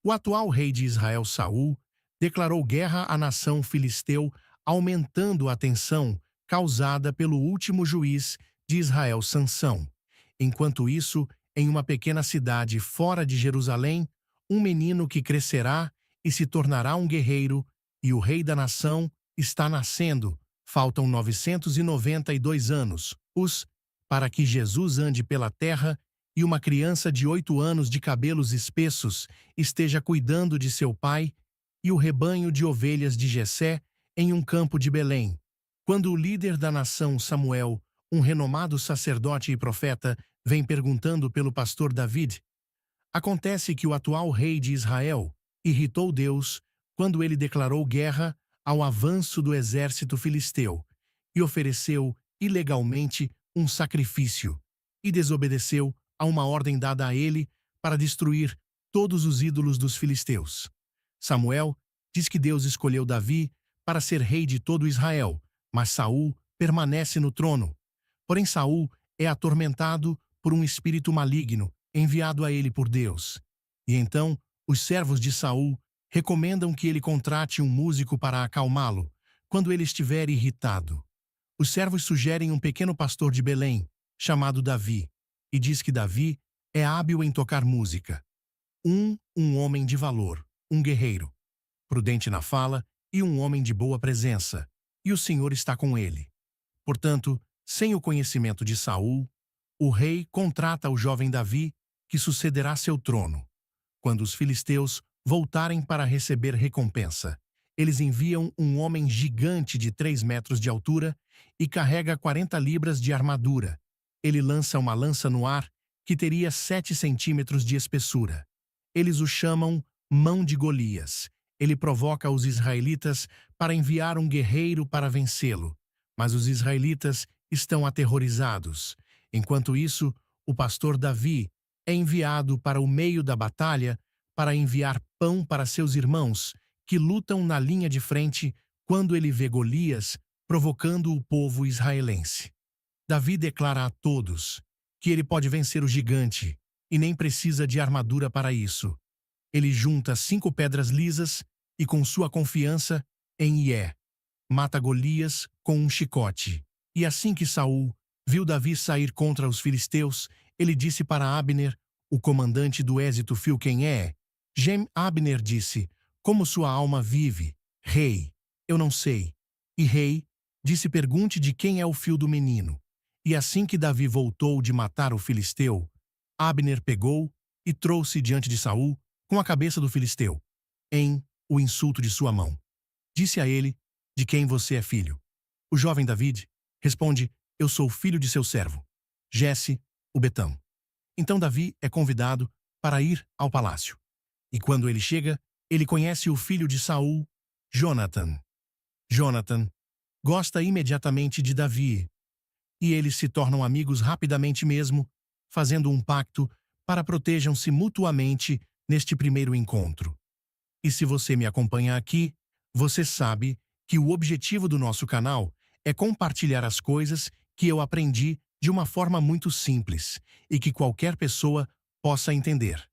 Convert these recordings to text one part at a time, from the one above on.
O atual rei de Israel, Saul, declarou guerra à nação filisteu, aumentando a tensão causada pelo último juiz de Israel, Sansão. Enquanto isso, em uma pequena cidade fora de Jerusalém, um menino que crescerá e se tornará um guerreiro, e o rei da nação está nascendo. Faltam 992 anos, para que Jesus ande pela terra e uma criança de 8 anos de cabelos espessos esteja cuidando de seu pai e o rebanho de ovelhas de Jessé em um campo de Belém. Quando o líder da nação, Samuel, um renomado sacerdote e profeta, vem perguntando pelo pastor David, acontece que o atual rei de Israel irritou Deus quando ele declarou guerra ao avanço do exército filisteu e ofereceu ilegalmente um sacrifício e desobedeceu a uma ordem dada a ele para destruir todos os ídolos dos filisteus. Samuel diz que Deus escolheu Davi para ser rei de todo Israel, mas Saul permanece no trono. Porém, Saul é atormentado por um espírito maligno enviado a ele por Deus. E então, os servos de Saul recomendam que ele contrate um músico para acalmá-lo quando ele estiver irritado. Os servos sugerem um pequeno pastor de Belém, chamado Davi, e diz que Davi é hábil em tocar música. Um homem de valor, um guerreiro, prudente na fala e um homem de boa presença, e o Senhor está com ele. Portanto, sem o conhecimento de Saul, o rei contrata o jovem Davi, que sucederá seu trono. Quando os filisteus voltarem para receber recompensa, eles enviam um homem gigante de 3 metros de altura e carrega 40 libras de armadura. Ele lança uma lança no ar que teria 7 centímetros de espessura. Eles o chamam Mão de Golias. Ele provoca os israelitas para enviar um guerreiro para vencê-lo, mas os israelitas estão aterrorizados. Enquanto isso, o pastor Davi é enviado para o meio da batalha para enviar pão para seus irmãos, que lutam na linha de frente quando ele vê Golias provocando o povo israelense. Davi declara a todos que ele pode vencer o gigante e nem precisa de armadura para isso. Ele junta 5 pedras lisas e, com sua confiança em Ié, mata Golias com um chicote. E assim que Saul viu Davi sair contra os filisteus, ele disse para Abner, o comandante do exército: fio quem é? Abner disse: como sua alma vive, rei, eu não sei. E rei disse: pergunte de quem é o fio do menino. E assim que Davi voltou de matar o filisteu, Abner pegou e trouxe diante de Saul com a cabeça do filisteu, em o insulto de sua mão. Disse a ele: de quem você é filho? O jovem David responde: eu sou filho de seu servo, Jesse, o Betão. Então Davi é convidado para ir ao palácio. E quando ele chega, ele conhece o filho de Saul, Jonatan. Jonatan gosta imediatamente de Davi, e eles se tornam amigos rapidamente mesmo, fazendo um pacto para protejam-se mutuamente neste primeiro encontro. E se você me acompanha aqui, você sabe que o objetivo do nosso canal é compartilhar as coisas que eu aprendi de uma forma muito simples e que qualquer pessoa possa entender.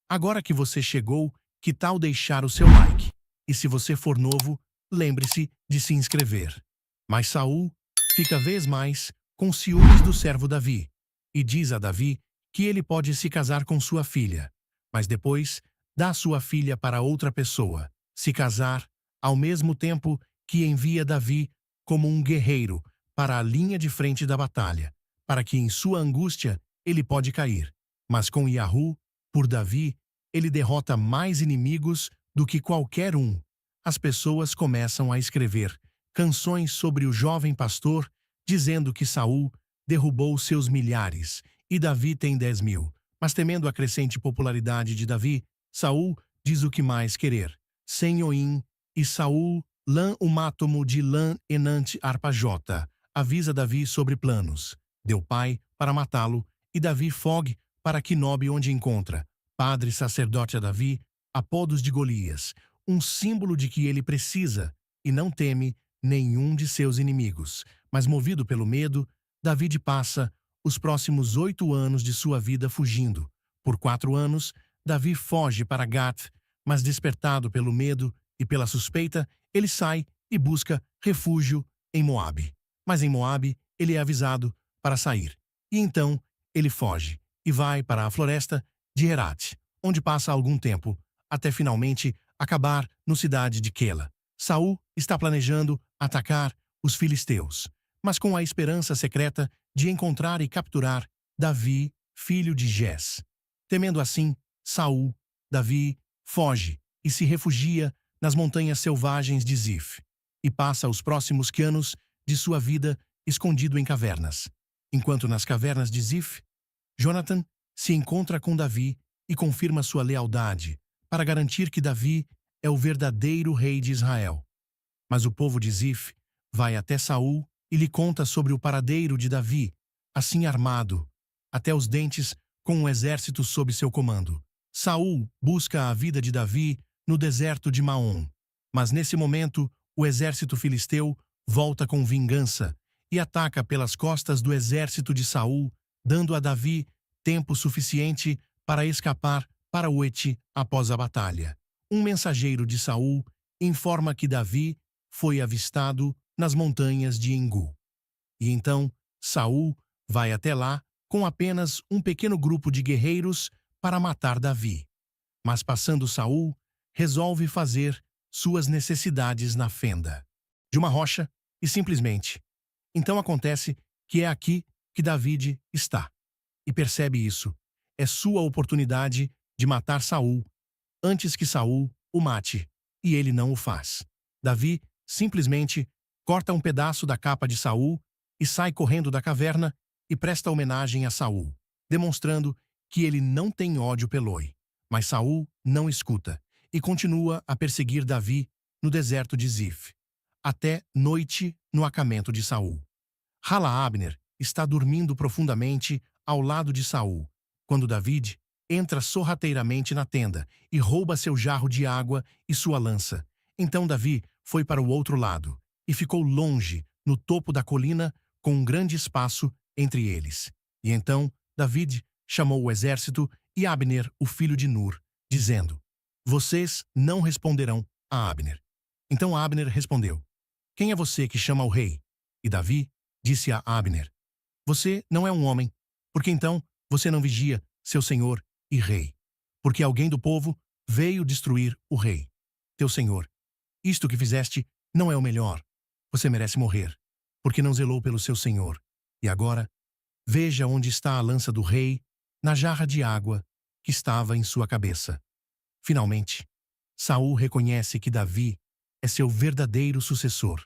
Agora que você chegou, que tal deixar o seu like? E se você for novo, lembre-se de se inscrever. Mas Saul fica vez mais com ciúmes do servo Davi e diz a Davi que ele pode se casar com sua filha, mas depois dá sua filha para outra pessoa se casar, ao mesmo tempo que envia Davi como um guerreiro para a linha de frente da batalha, para que em sua angústia ele pode cair. Mas com Yahu, por Davi, ele derrota mais inimigos do que qualquer um. As pessoas começam a escrever canções sobre o jovem pastor, dizendo que Saul derrubou seus milhares e Davi tem 10.000. Mas temendo a crescente popularidade de Davi, Saul diz o que mais querer. Senhoim e Saul lã o mátomo de lã enante arpajota. Avisa Davi sobre planos. Deu pai para matá-lo e Davi fogue para Quinobe onde encontra. Padre sacerdote a Davi, apodos de Golias, um símbolo de que ele precisa e não teme nenhum de seus inimigos. Mas movido pelo medo, Davi passa os próximos 8 anos de sua vida fugindo. Por 4 anos, Davi foge para Gat, Mas despertado pelo medo e pela suspeita, ele sai e busca refúgio em Moabe. Mas em Moabe, ele é avisado para sair. E então, ele foge e vai para a floresta de Herat, onde passa algum tempo, até finalmente acabar na cidade de Quela. Saul está planejando atacar os filisteus, mas com a esperança secreta de encontrar e capturar Davi, filho de Jés. Temendo assim, Davi foge e se refugia nas montanhas selvagens de Zif, e passa os próximos anos de sua vida escondido em cavernas. Enquanto nas cavernas de Zif, Jonathan se encontra com Davi e confirma sua lealdade para garantir que Davi é o verdadeiro rei de Israel. Mas o povo de Zif vai até Saul e lhe conta sobre o paradeiro de Davi, assim armado, até os dentes, com um exército sob seu comando. Saul busca a vida de Davi no deserto de Maom, mas nesse momento o exército filisteu volta com vingança e ataca pelas costas do exército de Saul, dando a Davi tempo suficiente para escapar para Uete após a batalha. Um mensageiro de Saul informa que Davi foi avistado nas montanhas de Engu. E então Saul vai até lá com apenas um pequeno grupo de guerreiros para matar Davi. Mas passando Saul, resolve fazer suas necessidades na fenda de uma rocha e simplesmente. Então acontece que é aqui que David está. E percebe isso. É sua oportunidade de matar Saul antes que Saul o mate, e ele não o faz. Davi simplesmente corta um pedaço da capa de Saul e sai correndo da caverna e presta homenagem a Saul, demonstrando que ele não tem ódio Peloi. Mas Saul não escuta e continua a perseguir Davi no deserto de Zif, até noite no acampamento de Saul. Abner está dormindo profundamente ao lado de Saul, quando David entra sorrateiramente na tenda e rouba seu jarro de água e sua lança. Então Davi foi para o outro lado e ficou longe, no topo da colina, com um grande espaço entre eles. E então David chamou o exército e Abner, o filho de Nur, dizendo: "Vocês não responderão a Abner." Então Abner respondeu: "Quem é você que chama o rei?" E Davi disse a Abner: "Você não é um homem, porque então você não vigia seu senhor e rei. Porque alguém do povo veio destruir o rei, teu senhor. Isto que fizeste não é o melhor. Você merece morrer, porque não zelou pelo seu senhor. E agora, veja onde está a lança do rei, na jarra de água que estava em sua cabeça." Finalmente, Saul reconhece que Davi é seu verdadeiro sucessor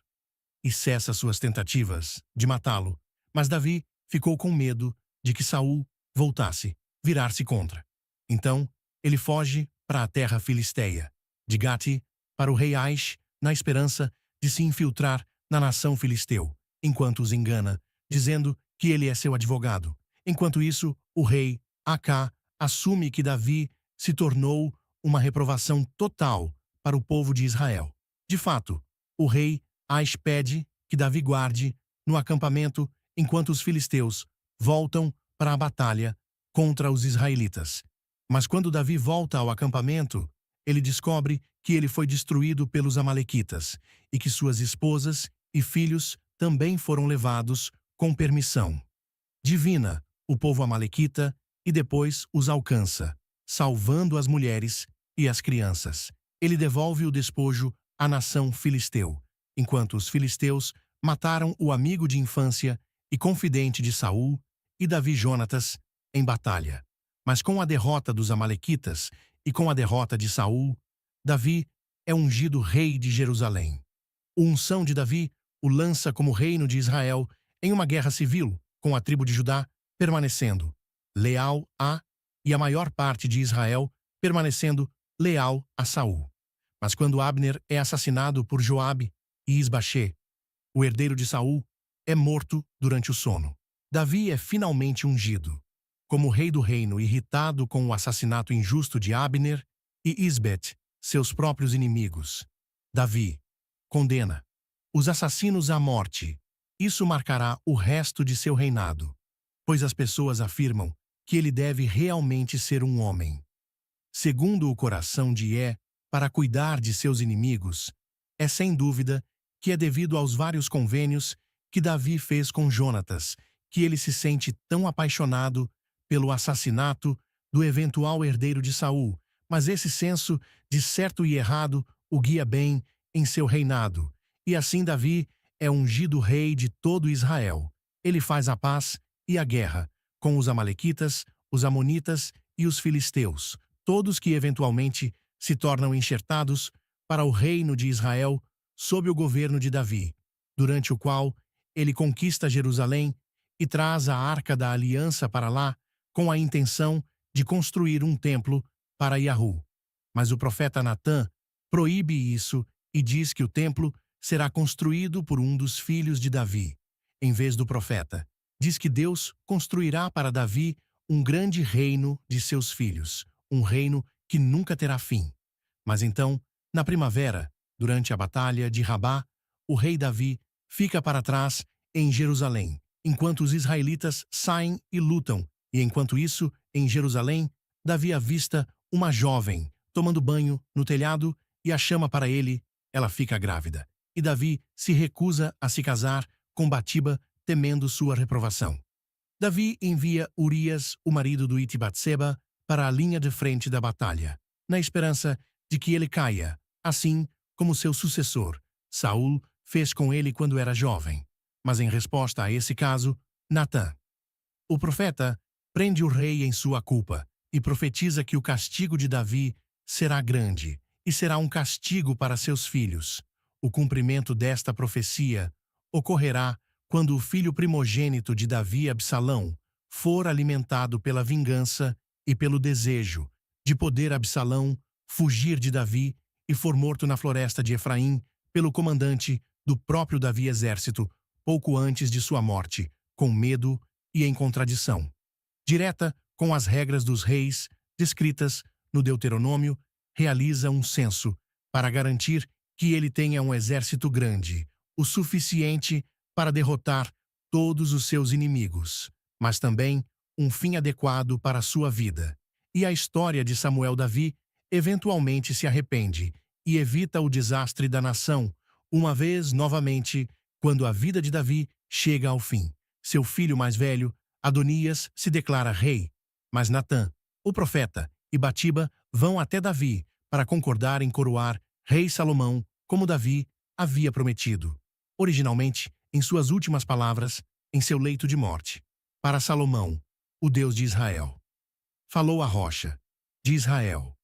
e cessa suas tentativas de matá-lo, mas Davi ficou com medo de que Saul voltasse, virar-se contra. Então, ele foge para a terra filisteia, de Gati para o rei Aish, na esperança de se infiltrar na nação filisteu, enquanto os engana, dizendo que ele é seu advogado. Enquanto isso, o rei Acá assume que Davi se tornou uma reprovação total para o povo de Israel. De fato, o rei Aish pede que Davi guarde no acampamento enquanto os filisteus voltam para a batalha contra os israelitas. Mas quando Davi volta ao acampamento, ele descobre que ele foi destruído pelos amalequitas e que suas esposas e filhos também foram levados com permissão divina. O povo amalequita e depois os alcança, salvando as mulheres e as crianças. Ele devolve o despojo à nação filisteu, enquanto os filisteus mataram o amigo de infância e confidente de Saul e Davi, Jonatas, em batalha. Mas com a derrota dos amalequitas e com a derrota de Saul, Davi é ungido rei de Jerusalém. A unção de Davi o lança como reino de Israel em uma guerra civil com a tribo de Judá permanecendo leal a e a maior parte de Israel permanecendo leal a Saul. Mas quando Abner é assassinado por Joabe e Isbaxê, o herdeiro de Saul, é morto durante o sono. Davi é finalmente ungido como rei do reino, irritado com o assassinato injusto de Abner e Isbet, seus próprios inimigos. Davi condena os assassinos à morte. Isso marcará o resto de seu reinado, pois as pessoas afirmam que ele deve realmente ser um homem segundo o coração de para cuidar de seus inimigos, é sem dúvida que é devido aos vários convênios que Davi fez com Jonatas, que ele se sente tão apaixonado pelo assassinato do eventual herdeiro de Saul, mas esse senso de certo e errado o guia bem em seu reinado. E assim Davi é ungido rei de todo Israel. Ele faz a paz e a guerra com os amalequitas, os amonitas e os filisteus, todos que eventualmente se tornam enxertados para o reino de Israel sob o governo de Davi, durante o qual ele conquista Jerusalém e traz a Arca da Aliança para lá com a intenção de construir um templo para Yahu. Mas o profeta Natã proíbe isso e diz que o templo será construído por um dos filhos de Davi, em vez do profeta. Diz que Deus construirá para Davi um grande reino de seus filhos, um reino que nunca terá fim. Mas então, na primavera, durante a batalha de Rabá, o rei Davi fica para trás em Jerusalém, enquanto os israelitas saem e lutam, e enquanto isso, em Jerusalém, Davi avista uma jovem tomando banho no telhado e a chama para ele, ela fica grávida. E Davi se recusa a se casar com Batiba, temendo sua reprovação. Davi envia Urias, o marido do Iti Batseba, para a linha de frente da batalha, na esperança de que ele caia, assim como seu sucessor, Saul, fez com ele quando era jovem. Mas em resposta a esse caso, Natã, o profeta, prende o rei em sua culpa e profetiza que o castigo de Davi será grande e será um castigo para seus filhos. O cumprimento desta profecia ocorrerá quando o filho primogênito de Davi, Absalão, for alimentado pela vingança e pelo desejo de poder Absalão fugir de Davi e for morto na floresta de Efraim pelo comandante do próprio Davi exército, pouco antes de sua morte, com medo e em contradição direta com as regras dos reis descritas no Deuteronômio, realiza um censo para garantir que ele tenha um exército grande, o suficiente para derrotar todos os seus inimigos, mas também um fim adequado para sua vida. E a história de Samuel Davi eventualmente se arrepende e evita o desastre da nação, uma vez novamente, quando a vida de Davi chega ao fim. Seu filho mais velho, Adonias, se declara rei, mas Natã, o profeta, e Batiba vão até Davi para concordar em coroar rei Salomão, como Davi havia prometido. Originalmente, em suas últimas palavras, em seu leito de morte, para Salomão, o Deus de Israel. Falou a rocha de Israel.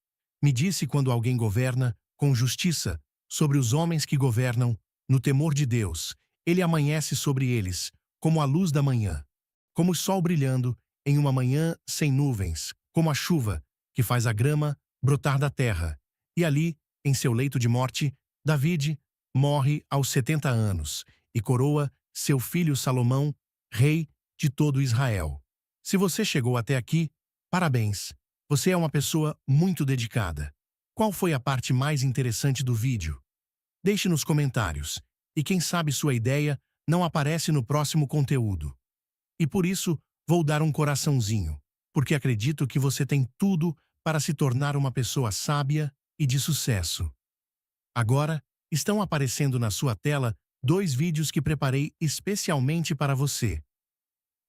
Me disse quando alguém governa com justiça sobre os homens que governam no temor de Deus, ele amanhece sobre eles, como a luz da manhã, como o sol brilhando em uma manhã sem nuvens, como a chuva que faz a grama brotar da terra. E ali, em seu leito de morte, Davide morre aos 70 anos e coroa seu filho Salomão, rei de todo Israel. Se você chegou até aqui, parabéns! Você é uma pessoa muito dedicada. Qual foi a parte mais interessante do vídeo? Deixe nos comentários. E quem sabe sua ideia não aparece no próximo conteúdo. E por isso, vou dar um coraçãozinho, porque acredito que você tem tudo para se tornar uma pessoa sábia e de sucesso. Agora, estão aparecendo na sua tela 2 vídeos que preparei especialmente para você.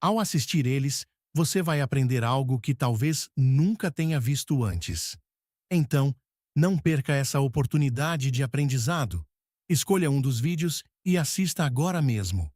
Ao assistir eles, você vai aprender algo que talvez nunca tenha visto antes. Então, não perca essa oportunidade de aprendizado. Escolha um dos vídeos e assista agora mesmo.